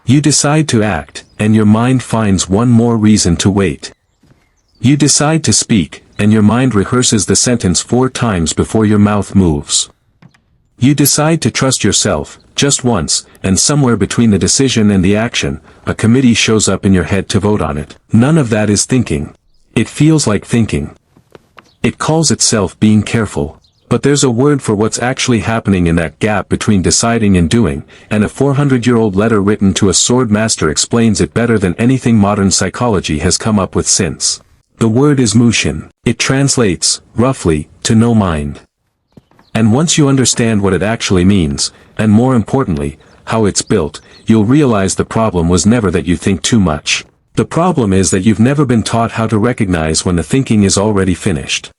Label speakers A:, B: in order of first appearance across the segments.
A: You decide to act, and your mind finds one more reason to wait. You decide to speak, and your mind rehearses the sentence 4 times before your mouth moves. You decide to trust yourself, just once, and somewhere between the decision and the action, a committee shows up in your head to vote on it. None of that is thinking. It feels like thinking. It calls itself being careful. But there's a word for what's actually happening in that gap between deciding and doing, and a 400-year-old letter written to a sword master explains it better than anything modern psychology has come up with since. The word is Mushin. It translates, roughly, to no mind. And once you understand what it actually means, and more importantly, how it's built, you'll realize the problem was never that you think too much. The problem is that you've never been taught how to recognize when the thinking is already finished.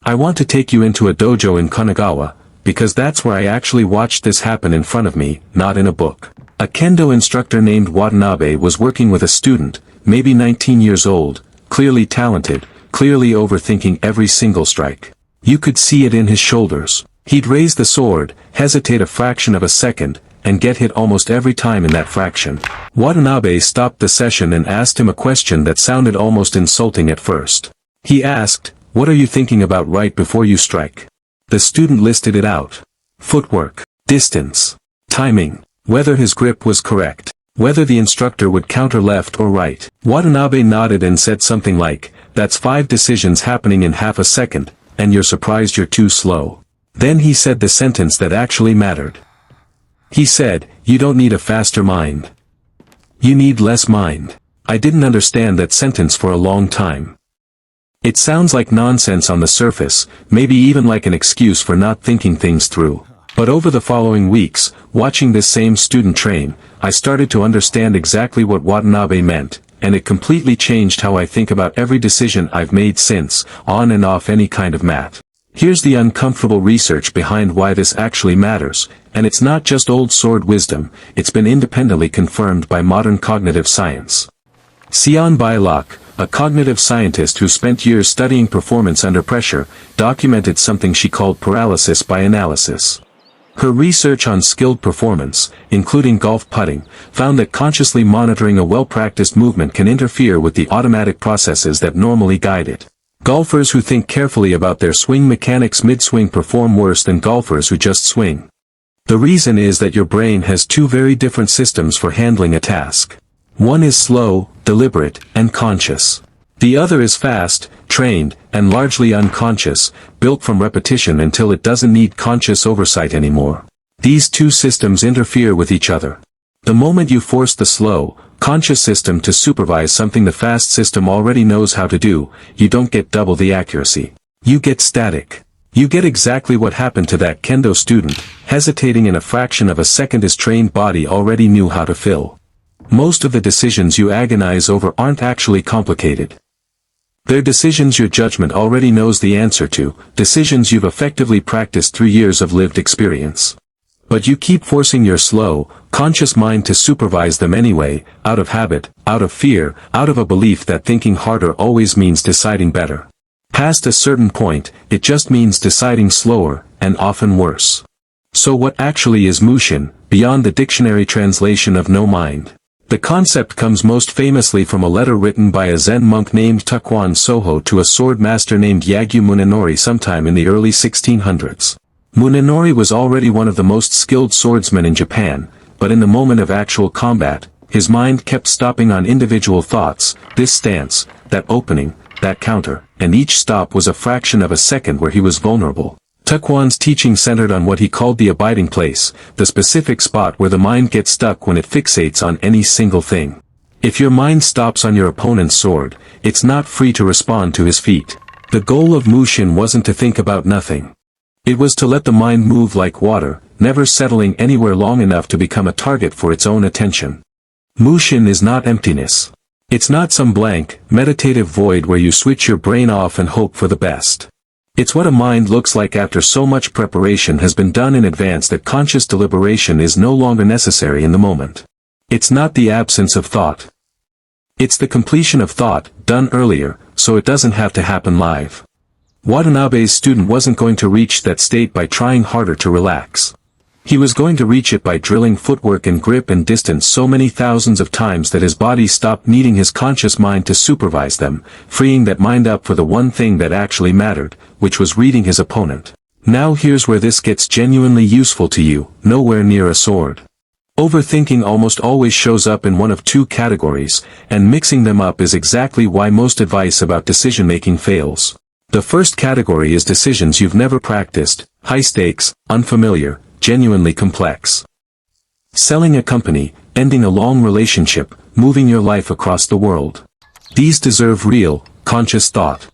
A: I want to take you into a dojo in Kanagawa, because that's where I actually watched this happen in front of me, not in a book. A kendo instructor named Watanabe was working with a student, maybe 19 years old, clearly talented, clearly overthinking every single strike. You could see it in his shoulders. He'd raise the sword, hesitate a fraction of a second, and get hit almost every time in that fraction. Watanabe stopped the session and asked him a question that sounded almost insulting at first. He asked, "What are you thinking about right before you strike?" The student listed it out. Footwork, distance, timing, whether his grip was correct, whether the instructor would counter left or right. Watanabe nodded and said something like, "That's 5 decisions happening in half a second, and you're surprised you're too slow." Then he said the sentence that actually mattered. He said, "You don't need a faster mind. You need less mind." I didn't understand that sentence for a long time. It sounds like nonsense on the surface, maybe even like an excuse for not thinking things through. But over the following weeks, watching this same student train, I started to understand exactly what Watanabe meant, and it completely changed how I think about every decision I've made since, on and off any kind of mat. Here's the uncomfortable research behind why this actually matters, and it's not just old sword wisdom, it's been independently confirmed by modern cognitive science. Sion Bailok, a cognitive scientist who spent years studying performance under pressure, documented something she called paralysis by analysis. Her research on skilled performance, including golf putting, found that consciously monitoring a well-practiced movement can interfere with the automatic processes that normally guide it. Golfers who think carefully about their swing mechanics mid-swing perform worse than golfers who just swing. The reason is that your brain has 2 very different systems for handling a task. One is slow, deliberate, and conscious. The other is fast, trained, and largely unconscious, built from repetition until it doesn't need conscious oversight anymore. These 2 systems interfere with each other. The moment you force the slow, conscious system to supervise something the fast system already knows how to do, you don't get double the accuracy. You get static. You get exactly what happened to that kendo student, hesitating in a fraction of a second his trained body already knew how to fill. Most of the decisions you agonize over aren't actually complicated. They're decisions your judgment already knows the answer to, decisions you've effectively practiced through years of lived experience. But you keep forcing your slow, conscious mind to supervise them anyway, out of habit, out of fear, out of a belief that thinking harder always means deciding better. Past a certain point, it just means deciding slower, and often worse. So what actually is Mushin, beyond the dictionary translation of no mind? The concept comes most famously from a letter written by a Zen monk named Takuan Soho to a sword master named Yagyu Munenori sometime in the early 1600s. Munenori was already one of the most skilled swordsmen in Japan, but in the moment of actual combat, his mind kept stopping on individual thoughts, this stance, that opening, that counter, and each stop was a fraction of a second where he was vulnerable. Takuan's teaching centered on what he called the abiding place, the specific spot where the mind gets stuck when it fixates on any single thing. If your mind stops on your opponent's sword, it's not free to respond to his feet. The goal of Mushin wasn't to think about nothing. It was to let the mind move like water, never settling anywhere long enough to become a target for its own attention. Mushin is not emptiness. It's not some blank, meditative void where you switch your brain off and hope for the best. It's what a mind looks like after so much preparation has been done in advance that conscious deliberation is no longer necessary in the moment. It's not the absence of thought. It's the completion of thought, done earlier, so it doesn't have to happen live. Watanabe's student wasn't going to reach that state by trying harder to relax. He was going to reach it by drilling footwork and grip and distance so many thousands of times that his body stopped needing his conscious mind to supervise them, freeing that mind up for the one thing that actually mattered, which was reading his opponent. Now here's where this gets genuinely useful to you, nowhere near a sword. Overthinking almost always shows up in one of two categories, and mixing them up is exactly why most advice about decision-making fails. The first category is decisions you've never practiced, high stakes, unfamiliar, genuinely complex. Selling a company, ending a long relationship, moving your life across the world. These deserve real, conscious thought.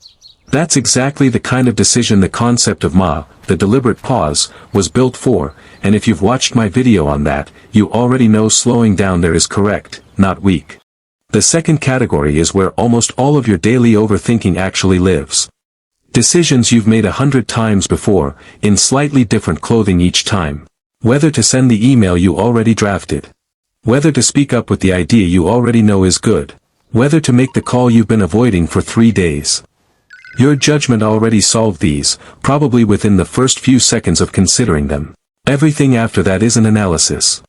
A: That's exactly the kind of decision the concept of the deliberate pause, was built for, and if you've watched my video on that, you already know slowing down there is correct, not weak. The second category is where almost all of your daily overthinking actually lives. Decisions you've made 100 times before, in slightly different clothing each time. Whether to send the email you already drafted. Whether to speak up with the idea you already know is good. Whether to make the call you've been avoiding for 3 days. Your judgment already solved these, probably within the first few seconds of considering them. Everything after that is an analysis.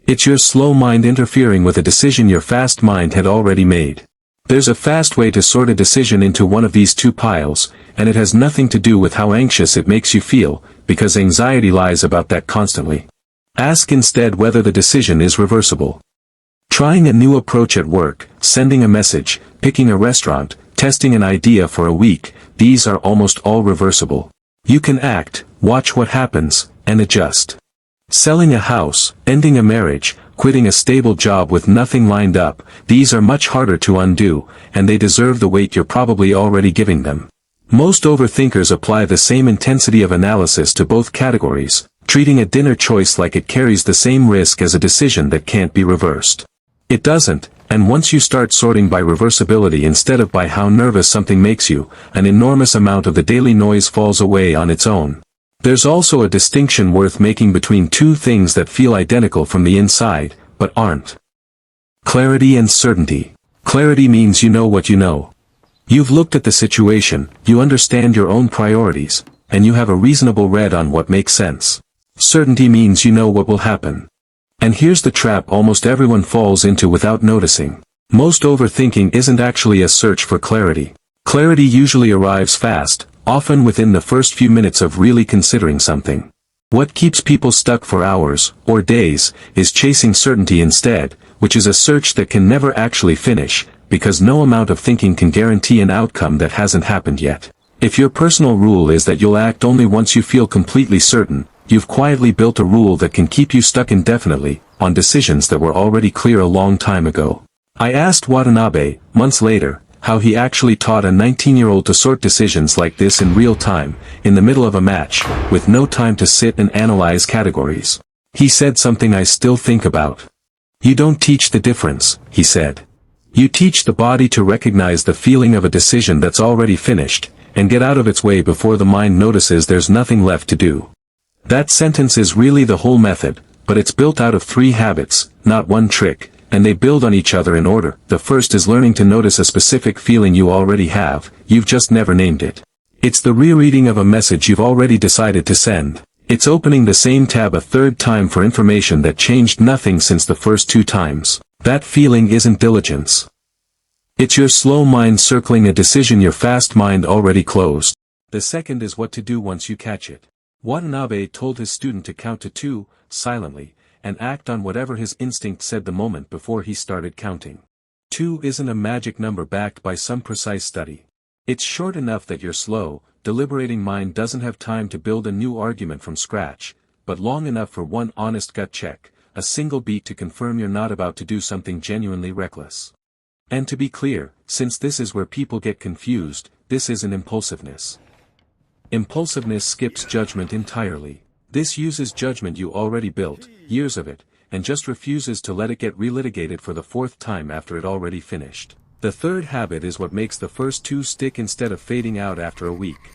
A: It's your slow mind interfering with a decision your fast mind had already made. There's a fast way to sort a decision into one of these two piles, and it has nothing to do with how anxious it makes you feel, because anxiety lies about that constantly. Ask instead whether the decision is reversible. Trying a new approach at work, sending a message, picking a restaurant, testing an idea for a week, these are almost all reversible. You can act, watch what happens, and adjust. Selling a house, ending a marriage, quitting a stable job with nothing lined up, these are much harder to undo, and they deserve the weight you're probably already giving them. Most overthinkers apply the same intensity of analysis to both categories, treating a dinner choice like it carries the same risk as a decision that can't be reversed. It doesn't, and once you start sorting by reversibility instead of by how nervous something makes you, an enormous amount of the daily noise falls away on its own. There's also a distinction worth making between two things that feel identical from the inside, but aren't. Clarity and certainty. Clarity means you know what you know. You've looked at the situation, you understand your own priorities, and you have a reasonable read on what makes sense. Certainty means you know what will happen. And here's the trap almost everyone falls into without noticing. Most overthinking isn't actually a search for clarity. Clarity usually arrives fast, often within the first few minutes of really considering something. What keeps people stuck for hours, or days, is chasing certainty instead, which is a search that can never actually finish, because no amount of thinking can guarantee an outcome that hasn't happened yet. If your personal rule is that you'll act only once you feel completely certain, you've quietly built a rule that can keep you stuck indefinitely, on decisions that were already clear a long time ago. I asked Watanabe, months later, how he actually taught a 19-year-old to sort decisions like this in real time, in the middle of a match, with no time to sit and analyze categories. He said something I still think about. You don't teach the difference, he said. You teach the body to recognize the feeling of a decision that's already finished, and get out of its way before the mind notices there's nothing left to do. That sentence is really the whole method, but it's built out of 3 habits, not one trick, and they build on each other in order. The first is learning to notice a specific feeling you already have, you've just never named it. It's the rereading of a message you've already decided to send. It's opening the same tab a 3rd time for information that changed nothing since the first 2 times. That feeling isn't diligence. It's your slow mind circling a decision your fast mind already closed. The second is what to do once you catch it. Watanabe told his student to count to 2, silently, and act on whatever his instinct said the moment before he started counting. 2 isn't a magic number backed by some precise study. It's short enough that your slow, deliberating mind doesn't have time to build a new argument from scratch, but long enough for one honest gut check, a single beat to confirm you're not about to do something genuinely reckless. And to be clear, since this is where people get confused, this isn't impulsiveness. Impulsiveness skips judgment entirely. This uses judgment you already built, years of it, and just refuses to let it get relitigated for the 4th time after it already finished. The 3rd habit is what makes the first 2 stick instead of fading out after a week.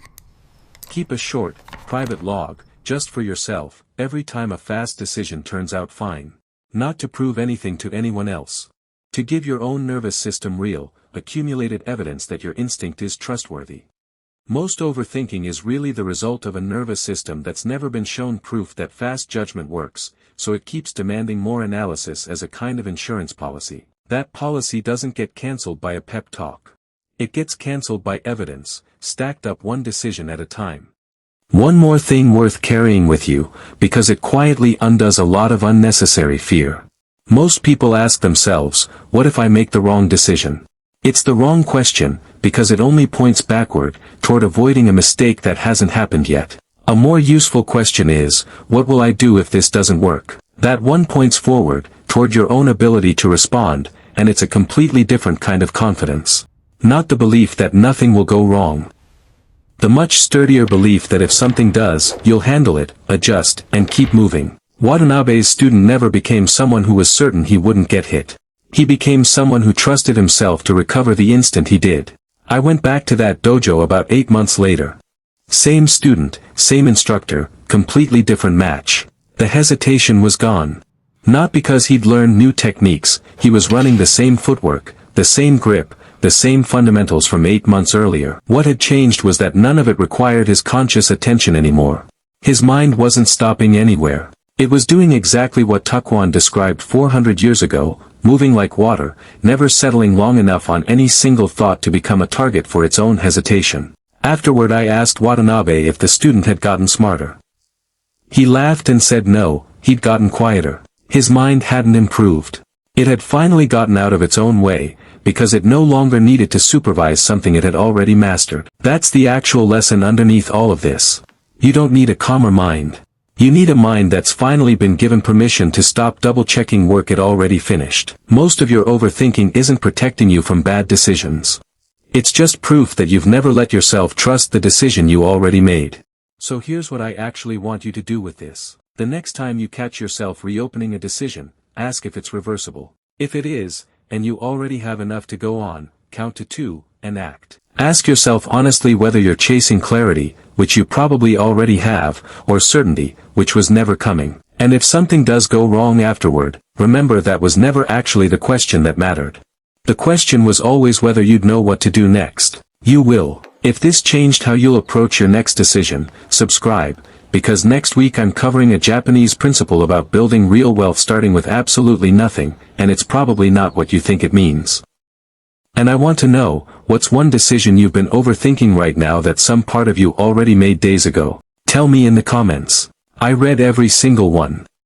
A: Keep a short, private log, just for yourself, every time a fast decision turns out fine. Not to prove anything to anyone else. To give your own nervous system real, accumulated evidence that your instinct is trustworthy. Most overthinking is really the result of a nervous system that's never been shown proof that fast judgment works, so it keeps demanding more analysis as a kind of insurance policy. That policy doesn't get cancelled by a pep talk. It gets cancelled by evidence, stacked up one decision at a time. One more thing worth carrying with you, because it quietly undoes a lot of unnecessary fear. Most people ask themselves, what if I make the wrong decision? It's the wrong question, because it only points backward, toward avoiding a mistake that hasn't happened yet. A more useful question is, what will I do if this doesn't work? That one points forward, toward your own ability to respond, and it's a completely different kind of confidence. Not the belief that nothing will go wrong. The much sturdier belief that if something does, you'll handle it, adjust, and keep moving. Watanabe's student never became someone who was certain he wouldn't get hit. He became someone who trusted himself to recover the instant he did. I went back to that dojo about 8 months later. Same student, same instructor, completely different match. The hesitation was gone. Not because he'd learned new techniques, he was running the same footwork, the same grip, the same fundamentals from 8 months earlier. What had changed was that none of it required his conscious attention anymore. His mind wasn't stopping anywhere. It was doing exactly what Taekwon described 400 years ago, moving like water, never settling long enough on any single thought to become a target for its own hesitation. Afterward I asked Watanabe if the student had gotten smarter. He laughed and said no, he'd gotten quieter. His mind hadn't improved. It had finally gotten out of its own way, because it no longer needed to supervise something it had already mastered. That's the actual lesson underneath all of this. You don't need a calmer mind. You need a mind that's finally been given permission to stop double-checking work it already finished. Most of your overthinking isn't protecting you from bad decisions. It's just proof that you've never let yourself trust the decision you already made. So here's what I actually want you to do with this. The next time you catch yourself reopening a decision, ask if it's reversible. If it is, and you already have enough to go on, count to 2, and act. Ask yourself honestly whether you're chasing clarity, which you probably already have, or certainty, which was never coming. And if something does go wrong afterward, remember that was never actually the question that mattered. The question was always whether you'd know what to do next. You will. If this changed how you'll approach your next decision, subscribe, because next week I'm covering a Japanese principle about building real wealth starting with absolutely nothing, and it's probably not what you think it means. And I want to know, what's one decision you've been overthinking right now that some part of you already made days ago? Tell me in the comments. I read every single one.